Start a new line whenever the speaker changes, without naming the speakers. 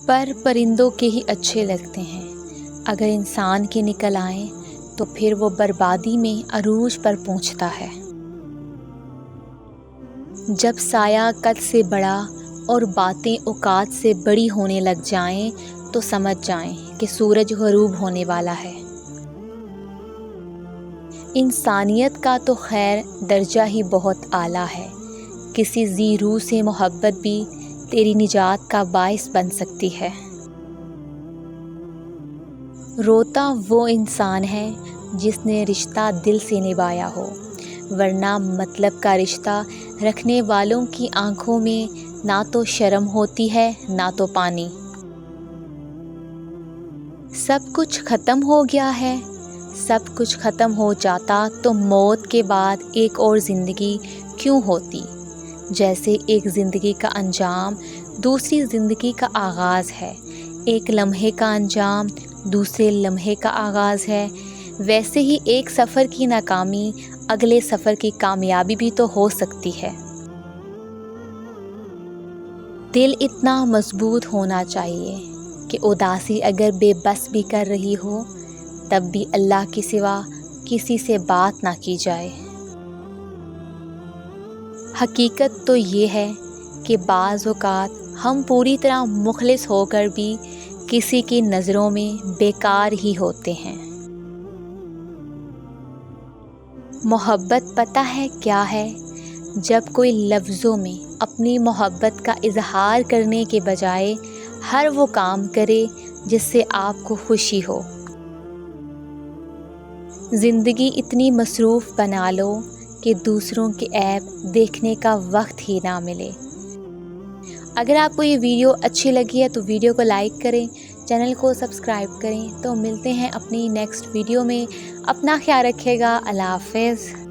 پر پرندوں کے ہی اچھے لگتے ہیں، اگر انسان کے نکل آئیں تو پھر وہ بربادی میں عروج پر پہنچتا ہے۔ جب سایہ قد سے بڑا اور باتیں اوقات سے بڑی ہونے لگ جائیں تو سمجھ جائیں کہ سورج غروب ہونے والا ہے۔ انسانیت کا تو خیر درجہ ہی بہت اعلیٰ ہے، کسی ذی روح سے محبت بھی تیری نجات کا باعث بن سکتی ہے۔ روتا وہ انسان ہے جس نے رشتہ دل سے نبھایا ہو، ورنہ مطلب کا رشتہ رکھنے والوں کی آنکھوں میں نہ تو شرم ہوتی ہے نہ تو پانی۔ سب کچھ ختم ہو گیا ہے، سب کچھ ختم ہو جاتا تو موت کے بعد ایک اور زندگی کیوں ہوتی؟ جیسے ایک زندگی کا انجام دوسری زندگی کا آغاز ہے، ایک لمحے کا انجام دوسرے لمحے کا آغاز ہے، ویسے ہی ایک سفر کی ناکامی اگلے سفر کی کامیابی بھی تو ہو سکتی ہے۔ دل اتنا مضبوط ہونا چاہیے کہ اداسی اگر بے بس بھی کر رہی ہو تب بھی اللہ کے سوا کسی سے بات نہ کی جائے۔ حقیقت تو یہ ہے کہ بعض اوقات ہم پوری طرح مخلص ہو کر بھی کسی کی نظروں میں بیکار ہی ہوتے ہیں۔ محبت پتہ ہے کیا ہے؟ جب کوئی لفظوں میں اپنی محبت کا اظہار کرنے کے بجائے ہر وہ کام کرے جس سے آپ کو خوشی ہو۔ زندگی اتنی مصروف بنا لو کہ دوسروں کے عیب دیکھنے کا وقت ہی نہ ملے۔ اگر آپ کو یہ ویڈیو اچھی لگی ہے تو ویڈیو کو لائک کریں، چینل کو سبسکرائب کریں۔ تو ملتے ہیں اپنی نیکسٹ ویڈیو میں، اپنا خیال رکھیے گا، اللہ حافظ۔